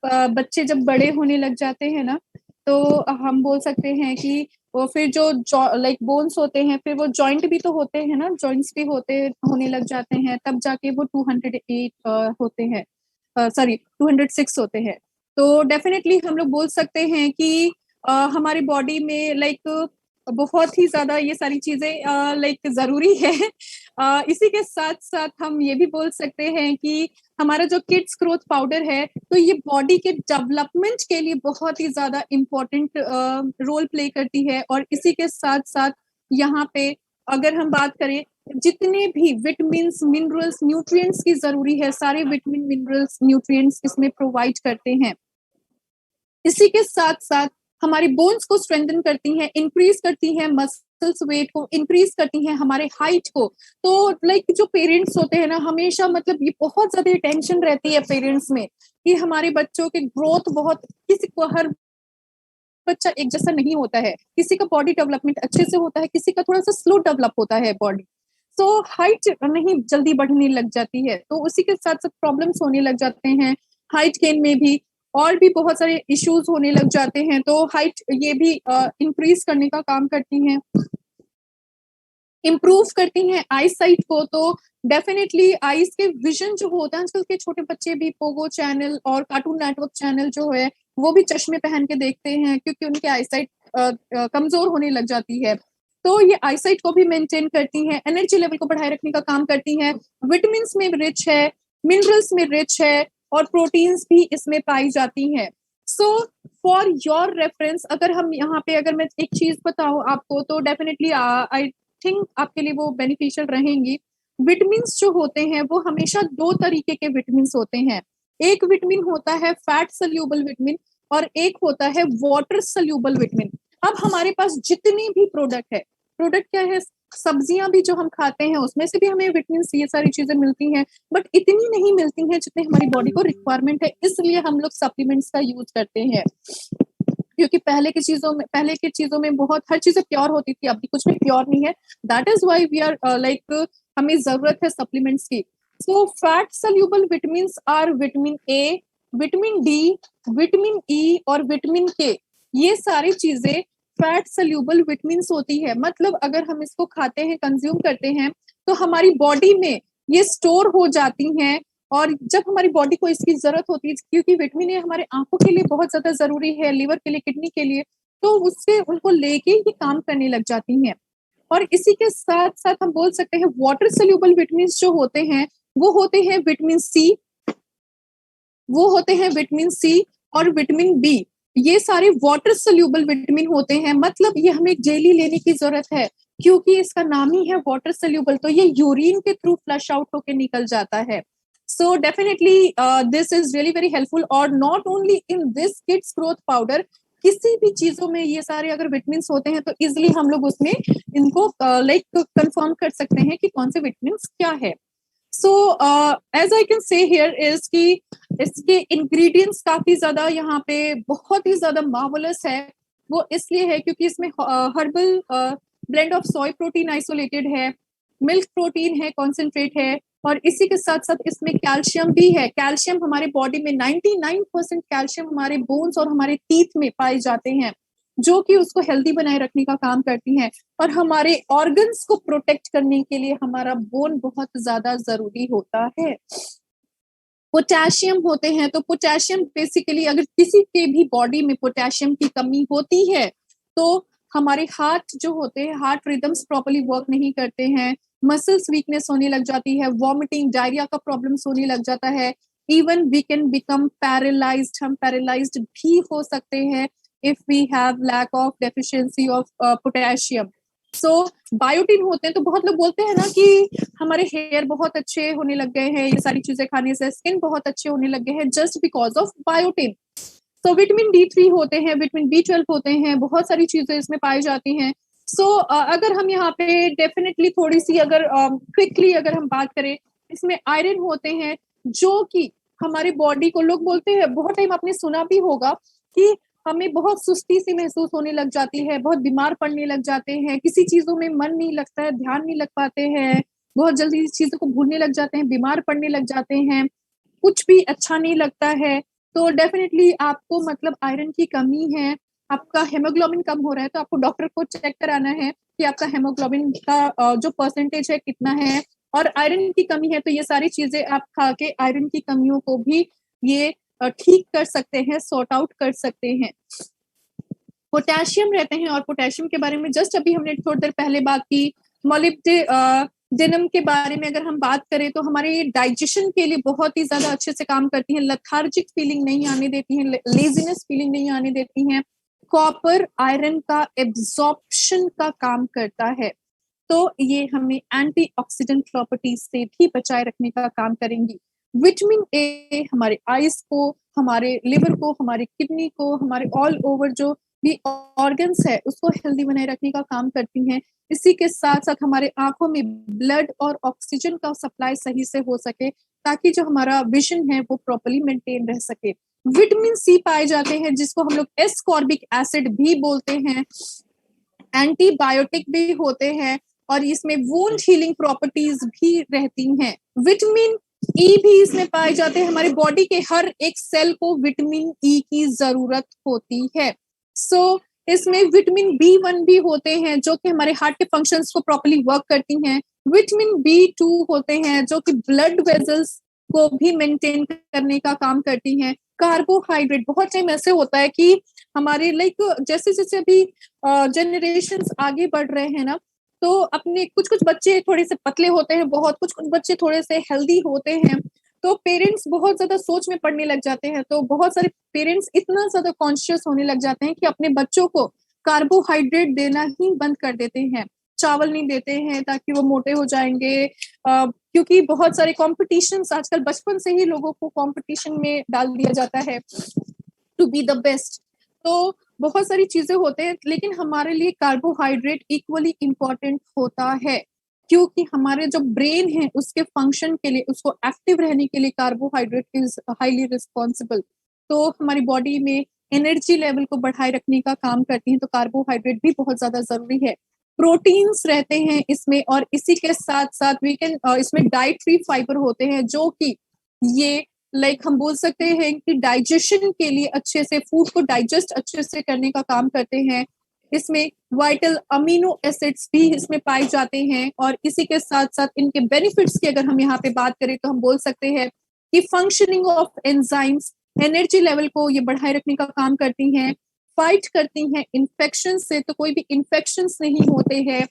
बच्चे जब बड़े होने लग जाते हैं ना, तो हम बोल सकते हैं कि वो फिर जो लाइक बोन्स होते हैं, फिर वो जॉइंट भी तो होते हैं ना, जॉइंट्स भी होने लग जाते हैं, तब जाके वो 208 होते हैं, सॉरी 206 होते हैं। तो डेफिनेटली हम लोग बोल सकते हैं कि हमारी बॉडी में लाइक बहुत ही ज्यादा ये सारी चीजें लाइक जरूरी है। इसी के साथ साथ हम ये भी बोल सकते हैं कि हमारा जो किड्स ग्रोथ पाउडर है, तो ये बॉडी के डेवलपमेंट के लिए बहुत ही ज्यादा इम्पोर्टेंट रोल प्ले करती है। और इसी के साथ साथ यहाँ पे अगर हम बात करें, जितने भी विटामिन मिनरल्स न्यूट्रिएंट्स की जरूरी है, सारे विटामिन मिनरल्स न्यूट्रिएंट्स इसमें प्रोवाइड करते हैं। इसी के साथ साथ हमारे बोन्स को स्ट्रेंथन करती हैं, इंक्रीज करती हैं मसल्स वेट को, इंक्रीज करती हैं हमारे हाइट को। तो लाइक जो पेरेंट्स होते हैं ना, हमेशा मतलब ये बहुत ज्यादा टेंशन रहती है पेरेंट्स में कि हमारे बच्चों के ग्रोथ बहुत, किसी को हर बच्चा एक जैसा नहीं होता है, किसी का बॉडी डेवलपमेंट अच्छे से होता है, किसी का थोड़ा सा स्लो डेवलप होता है बॉडी। सो हाइट नहीं जल्दी बढ़ने लग जाती है, तो उसी के साथ साथ प्रॉब्लम्स होने लग जाते हैं हाइट गेन में भी, और भी बहुत सारे इश्यूज होने लग जाते हैं। तो हाइट ये भी इंक्रीज करने का काम करती हैं, इम्प्रूव करती हैं आई साइट को। तो डेफिनेटली आईज के विजन जो होता है, आजकल के छोटे बच्चे भी पोगो चैनल और कार्टून नेटवर्क चैनल जो है वो भी चश्मे पहन के देखते हैं, क्योंकि उनकी आई साइट कमजोर होने लग जाती है। तो ये आई साइट को भी मेंटेन करती हैं, एनर्जी लेवल को बढ़ाए रखने का काम करती हैं, विटामिन में रिच है, मिनरल्स में रिच है, और प्रोटीन्स भी इसमें पाई जाती हैं। सो फॉर योर रेफरेंस, अगर हम यहाँ पे अगर मैं एक चीज बताऊं आपको, तो डेफिनेटली आई थिंक आपके लिए वो बेनिफिशियल रहेंगी। विटामिन जो होते हैं वो हमेशा दो तरीके के विटामिन होते हैं। एक विटामिन होता है फैट सल्यूबल विटामिन, और एक होता है वाटर सल्यूबल विटामिन। अब हमारे पास जितनी भी प्रोडक्ट क्या है, सब्जियां भी जो हम खाते हैं उसमें से भी हमें विटामिन ये सारी चीजें मिलती हैं, बट इतनी नहीं मिलती हैं जितनी हमारी बॉडी को रिक्वायरमेंट है, इसलिए हम लोग सप्लीमेंट्स का यूज करते हैं। क्योंकि पहले की चीजों में बहुत हर चीजें प्योर होती थी, अभी कुछ भी प्योर नहीं है। That is why we are like हमें जरूरत है सप्लीमेंट्स की। So fat soluble vitamin are vitamin A, vitamin D, vitamin E और विटामिन के। ये सारी चीजें फैट सल्यूबल विटामिन होती है, मतलब अगर हम इसको खाते हैं, कंज्यूम करते हैं, तो हमारी बॉडी में ये स्टोर हो जाती हैं। और जब हमारी बॉडी को इसकी जरूरत होती है, क्योंकि विटामिन ए हमारे आंखों के लिए बहुत ज्यादा जरूरी है, लिवर के लिए, किडनी के लिए, तो उससे उनको लेके ये काम करने लग जाती हैं। और इसी के साथ साथ हम बोल सकते हैं वाटर सोल्यूबल विटामिन जो होते हैं वो होते हैं विटामिन सी, वो होते हैं विटामिन सी और विटामिन बी। ये सारे वाटर सोल्यूबल विटामिन होते हैं, मतलब ये हमें डेली लेने की जरूरत है, क्योंकि इसका नाम ही है वाटर सोल्यूबल, तो ये यूरिन के थ्रू फ्लश आउट होके निकल जाता है। So definitely this is really very helpful. और not only in this kids growth powder, किसी भी चीजों में ये सारे अगर विटामिन होते हैं तो इजिली हम लोग उसमें इनको लाइक कंफर्म कर सकते हैं कि कौन से विटामिन क्या है। So as I can say here is कि इसके इंग्रेडिएंट्स काफी ज्यादा यहाँ पे बहुत ही ज्यादा मार्वलस है। वो इसलिए है क्योंकि इसमें herbal blend of soy protein isolated है, मिल्क प्रोटीन है, कॉन्सेंट्रेट है, और इसी के साथ साथ इसमें कैल्शियम भी है। कैल्शियम हमारे बॉडी में 99% कैल्शियम हमारे बोन्स और हमारे टीथ में पाए जाते हैं, जो कि उसको हेल्दी बनाए रखने का काम करती हैं। और हमारे ऑर्गन्स को प्रोटेक्ट करने के लिए हमारा बोन बहुत ज्यादा जरूरी होता है। पोटेशियम होते हैं, तो पोटेशियम बेसिकली अगर किसी के भी बॉडी में पोटेशियम की कमी होती है तो हमारे हार्ट जो होते हैं, हार्ट रिदम्स प्रॉपर्ली वर्क नहीं करते हैं, मसल्स वीकनेस होने लग जाती है, वॉमिटिंग डायरिया का प्रॉब्लम्स होने लग जाता है, even we can become paralysed, हम पैरालाइज्ड भी हो सकते हैं if we have lack of deficiency of potassium. So biotin होते हैं, तो बहुत लोग बोलते हैं ना कि हमारे हेयर बहुत अच्छे होने लग गए हैं ये सारी चीजें खाने से, स्किन बहुत अच्छे होने लग गए हैं just because of biotin. So vitamin D3 होते हैं, विटामिन B12 होते हैं, बहुत सारी चीजें इसमें पाई जाती हैं। सो अगर हम यहाँ पे डेफिनेटली थोड़ी सी अगर क्विकली अगर हम बात करें, इसमें आयरन होते हैं, जो कि हमारी बॉडी को, लोग बोलते हैं, बहुत टाइम आपने सुना भी होगा कि हमें बहुत सुस्ती सी महसूस होने लग जाती है, बहुत बीमार पड़ने लग जाते हैं, किसी चीजों में मन नहीं लगता है, ध्यान नहीं लग पाते हैं, बहुत जल्दी चीजों को भूलने लग जाते हैं, बीमार पड़ने लग जाते हैं, कुछ भी अच्छा नहीं लगता है। तो डेफिनेटली आपको मतलब आयरन की कमी है, आपका हेमोग्लोबिन कम हो रहा है, तो आपको डॉक्टर को चेक कराना है कि आपका हेमोग्लोबिन का जो परसेंटेज है कितना है, और आयरन की कमी है तो ये सारी चीजें आप खा के आयरन की कमियों को भी ये ठीक कर सकते हैं, सॉर्ट आउट कर सकते हैं। पोटेशियम रहते हैं, और पोटेशियम के बारे में जस्ट अभी हमने थोड़ी देर पहले बात की। मोलिब्डेनम के बारे में अगर हम बात करें तो हमारे डाइजेशन के लिए बहुत ही ज्यादा अच्छे से काम करती हैं, लथार्जिक फीलिंग नहीं आने देती हैं, लेजीनेस फीलिंग नहीं आने देती हैं। कॉपर आयरन का एब्जॉर्प्शन का काम करता है, तो ये हमें एंटीऑक्सीडेंट प्रॉपर्टीज से भी बचाए रखने का काम करेंगी। विटामिन ए हमारे आईज को, हमारे लिवर को, हमारे किडनी को, हमारे ऑल ओवर जो भी ऑर्गन्स है उसको हेल्दी बनाए रखने का काम करती हैं। इसी के साथ साथ हमारे आंखों में ब्लड और ऑक्सीजन का सप्लाई सही से हो सके, ताकि जो हमारा विजन है वो प्रॉपर्ली मेंटेन रह सके। विटामिन सी पाए जाते हैं जिसको हम लोग एस्कॉर्बिक एसिड भी बोलते हैं, एंटीबायोटिक भी होते हैं, और इसमें वुंड हीलिंग प्रॉपर्टीज भी रहती हैं। विटामिन ई भी इसमें पाए जाते हैं, हमारे बॉडी के हर एक सेल को विटामिन ई की जरूरत होती है। सो इसमें विटामिन B1 भी होते हैं जो कि हमारे हार्ट के फंक्शंस को प्रॉपर्ली वर्क करती हैं। विटामिन B2 होते हैं जो कि ब्लड वेजल्स को भी मेंटेन करने का काम करती हैं। कार्बोहाइड्रेट बहुत टाइम ऐसे होता है कि हमारे लाइक जैसे जैसे अभी जनरेशन आगे बढ़ रहे हैं ना, तो अपने कुछ कुछ बच्चे थोड़े से पतले होते हैं, बहुत कुछ कुछ बच्चे थोड़े से हेल्दी होते हैं, तो पेरेंट्स बहुत ज्यादा सोच में पड़ने लग जाते हैं। तो बहुत सारे पेरेंट्स इतना ज्यादा कॉन्शियस होने लग जाते हैं कि अपने बच्चों को कार्बोहाइड्रेट देना ही बंद कर देते हैं, चावल नहीं देते हैं ताकि वो मोटे हो जाएंगे। क्योंकि बहुत सारे कॉम्पिटिशन्स आजकल बचपन से ही लोगों को कॉम्पिटिशन में डाल दिया जाता है टू बी द बेस्ट। तो बहुत सारी चीजें होते हैं, लेकिन हमारे लिए कार्बोहाइड्रेट इक्वली इम्पोर्टेंट होता है, क्योंकि हमारे जो ब्रेन है उसके फंक्शन के लिए, उसको एक्टिव रहने के लिए कार्बोहाइड्रेट इज हाईली रिस्पॉन्सिबल। तो हमारी बॉडी में एनर्जी लेवल को बढ़ाए रखने का काम करती हैं, तो कार्बोहाइड्रेट भी बहुत ज्यादा जरूरी है। प्रोटीन्स रहते हैं इसमें, और इसी के साथ साथ वी कैन इसमें डाइटरी फाइबर होते हैं जो कि ये हम बोल सकते हैं कि डाइजेशन के लिए अच्छे से फूड को डाइजेस्ट अच्छे से करने का काम करते हैं। इसमें वाइटल अमीनो एसिड्स भी इसमें पाए जाते हैं, और इसी के साथ साथ इनके बेनिफिट्स की अगर हम यहाँ पे बात करें तो हम बोल सकते हैं कि functioning of enzymes, energy level को ये बढ़ाए रखने का काम करती हैं, फाइट करती हैं इन्फेक्शन से, तो कोई भी इन्फेक्शंस नहीं होते हैं,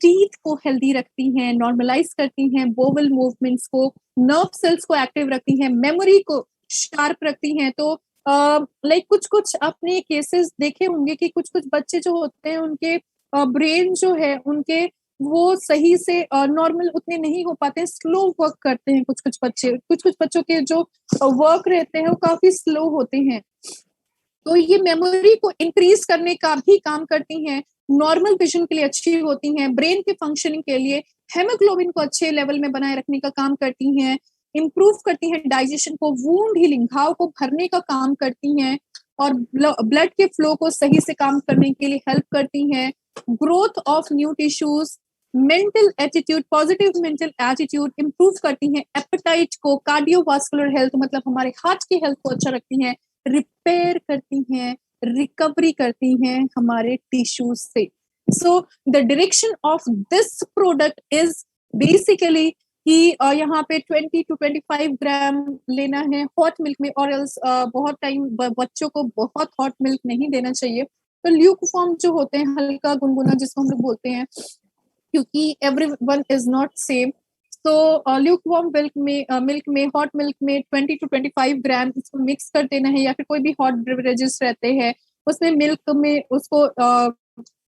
टीथ को हेल्दी रखती हैं, नॉर्मलाइज करती हैं बोवल मूवमेंट्स को, नर्व सेल्स को एक्टिव रखती हैं, मेमोरी को शार्प रखती हैं। तो कुछ कुछ आपने केसेस देखे होंगे कि कुछ कुछ बच्चे जो होते हैं उनके ब्रेन जो है उनके वो सही से नॉर्मल उतने नहीं हो पाते हैं, स्लो वर्क करते हैं कुछ कुछ बच्चे, कुछ कुछ बच्चों के जो वर्क रहते हैं वो काफी स्लो होते हैं। तो ये मेमोरी को इंक्रीज करने का भी काम करती हैं, नॉर्मल विजन के लिए अच्छी होती हैं, ब्रेन के फंक्शनिंग के लिए, हेमोग्लोबिन को अच्छे लेवल में बनाए रखने का काम करती हैं, इंप्रूव करती हैं डाइजेशन को, वूंड हीलिंग घाव को भरने का काम करती हैं, और ब्लड के फ्लो को सही से काम करने के लिए हेल्प करती हैं, growth of new tissues, mental attitude, positive mental attitude improve करती हैं, एपेटाइट को, कार्डियोवास्कुलर हेल्थ मतलब हमारे हार्ट की हेल्थ को अच्छा रखती हैं, रिपेयर करती हैं, रिकवरी करती हैं हमारे टिश्यूज से। So the direction of this product is basically कि यहाँ पे 20 to 25 ग्राम लेना है हॉट मिल्क में, और एल्स बहुत टाइम बच्चों को बहुत हॉट मिल्क नहीं देना चाहिए। तो ल्यूक फॉर्म जो होते हैं, हल्का गुनगुना जिसको हम लोग बोलते हैं, क्योंकि every one is not same. तो ल्यूक वार्म मिल्क में हॉट मिल्क में 20 to 25 ग्राम इसको मिक्स कर देना है, या फिर कोई भी हॉट बेवरेजेस रहते हैं उसमें मिल्क में उसको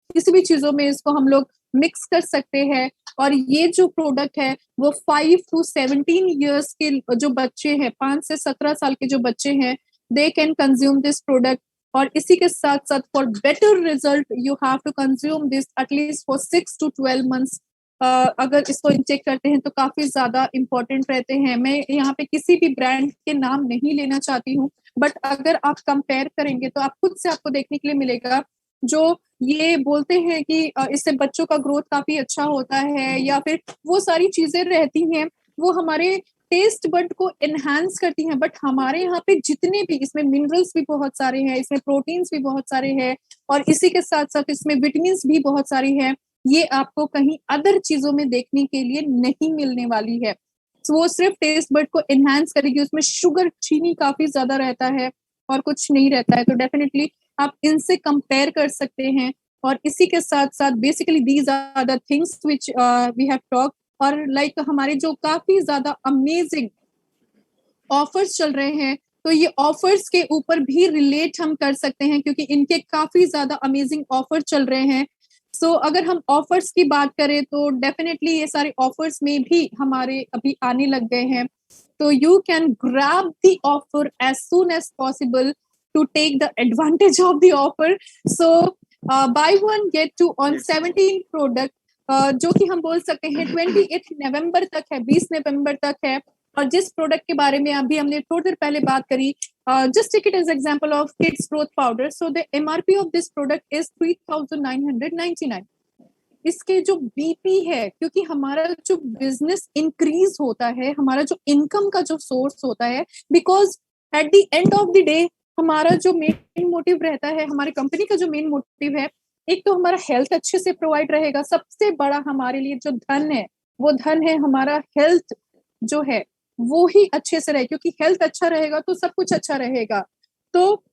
किसी भी चीजों में इसको हम लोग मिक्स कर सकते हैं। और ये जो प्रोडक्ट है वो 5 to 17 ईयर्स के जो बच्चे हैं, 5 से 17 साल के जो बच्चे हैं, they can consume this product. और इसी के साथ साथ for better result you have to consume this at least for 6 to 12 months. अगर इसको इनटेक करते हैं तो काफी ज्यादा इंपॉर्टेंट रहते हैं। मैं यहाँ पे किसी भी ब्रांड के नाम नहीं लेना चाहती हूँ, बट अगर आप कंपेयर करेंगे तो आप खुद से आपको देखने के लिए मिलेगा, जो ये बोलते हैं कि इससे बच्चों का ग्रोथ काफी अच्छा होता है, या फिर वो सारी चीजें रहती हैं, वो हमारे टेस्ट बड को एनहांस करती हैं, बट हमारे यहाँ पे जितने भी इसमें मिनरल्स भी बहुत सारे हैं, इसमें प्रोटीन्स भी बहुत सारे हैं, और इसी के साथ साथ इसमें विटामिन भी बहुत सारी है। ये आपको कहीं अदर चीजों में देखने के लिए नहीं मिलने वाली है। तो वो सिर्फ टेस्ट बड को एनहांस करेगी। उसमें शुगर, चीनी काफी ज्यादा रहता है और कुछ नहीं रहता है, तो डेफिनेटली आप इनसे कंपेयर कर सकते हैं। और इसी के साथ साथ basically these are the things which we have talk. और लाइक हमारे जो काफी ज्यादा अमेजिंग ऑफर्स चल रहे हैं, तो ये ऑफर्स के ऊपर भी रिलेट हम कर सकते हैं, क्योंकि इनके काफी ज्यादा अमेजिंग ऑफर चल रहे हैं। सो अगर हम ऑफर्स की बात करें तो डेफिनेटली ये सारे ऑफर्स में भी हमारे अभी आने लग गए हैं। तो you can grab the offer as soon as possible to take the advantage of the offer. So buy one get two on 17 product, जो कि हम बोल सकते हैं 28 नवंबर तक है, 20 नवंबर तक है। और जिस प्रोडक्ट के बारे में अभी हमने थोड़ी देर पहले बात करी, just take it as example of kids growth powder. So the MRP of this product is 3999। इसके जो बीपी है, क्योंकि हमारा जो बिजनेस इंक्रीज होता है, हमारा जो इनकम का जो सोर्स होता है, because at the end of the day हमारा जो मेन मोटिव रहता है, हमारी कंपनी का जो मेन मोटिव है, एक तो हमारा हेल्थ अच्छे से प्रोवाइड रहेगा। सबसे बड़ा हमारे लिए जो धन है, वो धन है हमारा हेल्थ जो है, वो ही अच्छे से रहे, क्योंकि हेल्थ अच्छा रहेगा तो सब कुछ अच्छा रहेगा। तो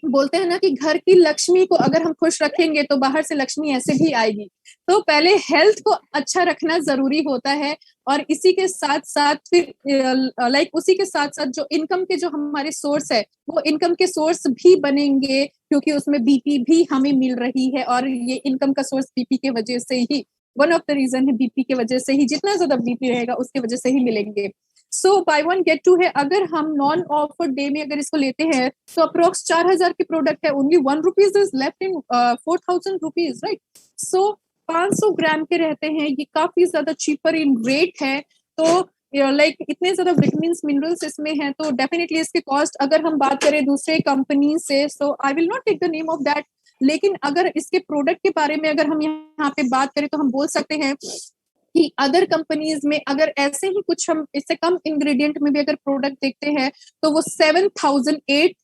बोलते हैं ना कि घर की लक्ष्मी को अगर हम खुश रखेंगे तो बाहर से लक्ष्मी ऐसे भी आएगी। तो पहले हेल्थ को अच्छा रखना जरूरी होता है। और इसी के साथ साथ फिर लाइक उसी के साथ साथ जो इनकम के जो हमारे सोर्स है, वो इनकम के सोर्स भी बनेंगे, क्योंकि उसमें बीपी भी हमें मिल रही है। और ये इनकम का सोर्स बीपी के वजह से ही, वन ऑफ द रीजन है, बीपी के वजह से ही, जितना ज्यादा बीपी रहेगा उसके वजह से ही मिलेंगे। सो बाय वन गेट टू है। अगर हम नॉन ऑफर डे में अगर इसको लेते हैं तो अप्रोक्स 4000 के प्रोडक्ट है, only 1 rupees is left in 4000 rupees, right. So 500 gram के रहते हैं, ये काफी ज्यादा चीपर इन रेट है। तो लाइक इतने ज्यादा विटामिन मिनरल्स इसमें हैं, तो डेफिनेटली इसके कॉस्ट अगर हम बात करें दूसरे कंपनी से, so I will not take the name of that, लेकिन अगर इसके प्रोडक्ट के बारे में अगर हम यहाँ पे बात करें तो हम बोल सकते हैं कि अदर कंपनीज में अगर ऐसे ही कुछ हम इससे कम इंग्रेडिएंट में भी अगर प्रोडक्ट देखते हैं तो वो 7008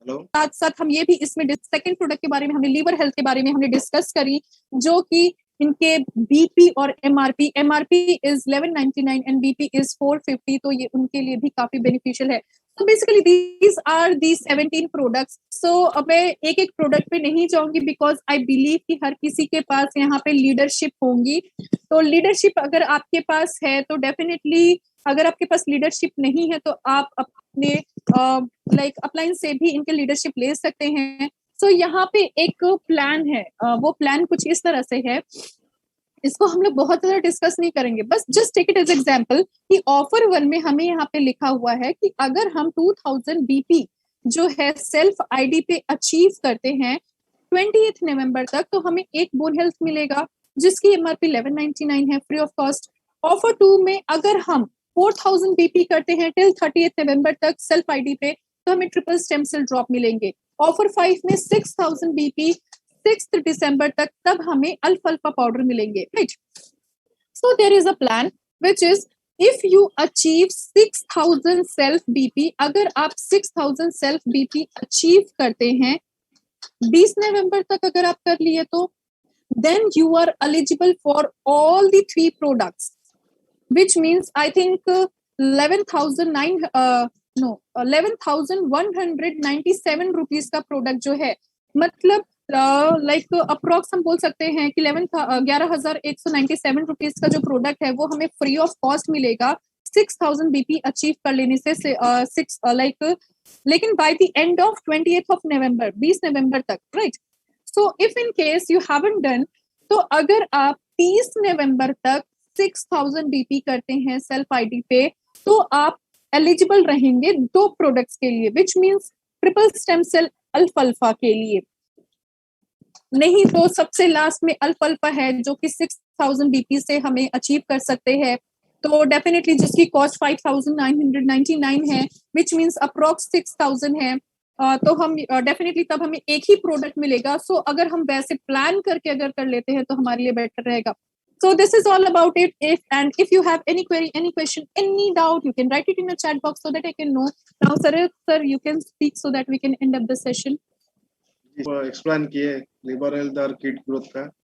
साथ साथ हम ये भी इसमें सेकंड प्रोडक्ट के बारे में हमने लीवर हेल्थ के बारे में हमने डिस्कस करी, जो कि इनके बीपी और MRP is 1199 and BP is 450, तो ये उनके लिए भी काफी बेनिफिशियल है। तो basically these are the 17 products. So अब मैं एक एक प्रोडक्ट पे नहीं जाऊंगी, बिकॉज आई बिलीव कि हर किसी के पास यहाँ पे लीडरशिप होंगी। तो लीडरशिप अगर आपके पास है तो डेफिनेटली, अगर आपके पास लीडरशिप नहीं है तो आप अपने लाइक अपलाइन से भी इनके लीडरशिप ले सकते हैं। सो यहाँ पे एक प्लान है, वो प्लान कुछ इस तरह से है, इसको हम लोग बहुत ज्यादा डिस्कस नहीं करेंगे, बस just take it as example कि ऑफर 1 में हमें यहाँ पे लिखा हुआ है कि अगर हम 2000 बीपी जो है सेल्फ आईडी पे अचीव करते हैं 28 नवंबर तक, तो हमें एक बोन हेल्थ मिलेगा जिसकी एमआरपी 1199 है, फ्री ऑफ कॉस्ट। ऑफर 2 में अगर हम 4000 बीपी करते हैं टिल 30 नवंबर तक सेल्फ आईडी पे, तो हमें ट्रिपल स्टेम सेल ड्रॉप मिलेंगे। ऑफर 5 में 6000 बीपी 6 दिसंबर तक, तब हमें अल्फा पाउडर मिलेंगे, right. So there is a plan which is if you achieve 6000 self BP, अगर आप 6000 सेल्फ बीपी अचीव करते हैं 20 नवंबर तक अगर आप कर लिए, तो then you are eligible for all the 3 products, which means I think 11,197 rupees का प्रोडक्ट जो है, मतलब लाइक अप्रोक्स हम बोल सकते हैं कि 11,197 रुपीज का जो प्रोडक्ट है वो हमें फ्री ऑफ कॉस्ट मिलेगा 6000 बीपी अचीव कर लेने से सिक्स लाइक, लेकिन by the end of 28 of November, 20 नवंबर तक, right. So if in case you haven't done, तो अगर आप 30 नवंबर तक 6000 बीपी करते हैं सेल्फ आईडी पे, तो आप एलिजिबल रहेंगे 2 प्रोडक्ट्स के लिए, which means triple stem cell alpha के लिए। नहीं तो सबसे लास्ट में अल्फा है जो कि 6000 बीपी से हमें अचीव कर सकते हैं। तो डेफिनेटली जिसकी कॉस्ट 5,999 है, विच मीन्स अप्रोक्स 6,000 है, तो हम डेफिनेटली तब हमें एक ही प्रोडक्ट मिलेगा। सो अगर हम वैसे प्लान करके अगर कर लेते हैं तो हमारे लिए बेटर रहेगा। So this is all about it. If you have any query, any question, any doubt, you can write it in the chat box so that I can know. Now, sir, you can speak so that we can end up the session. Explain किए liver health और kid growth का।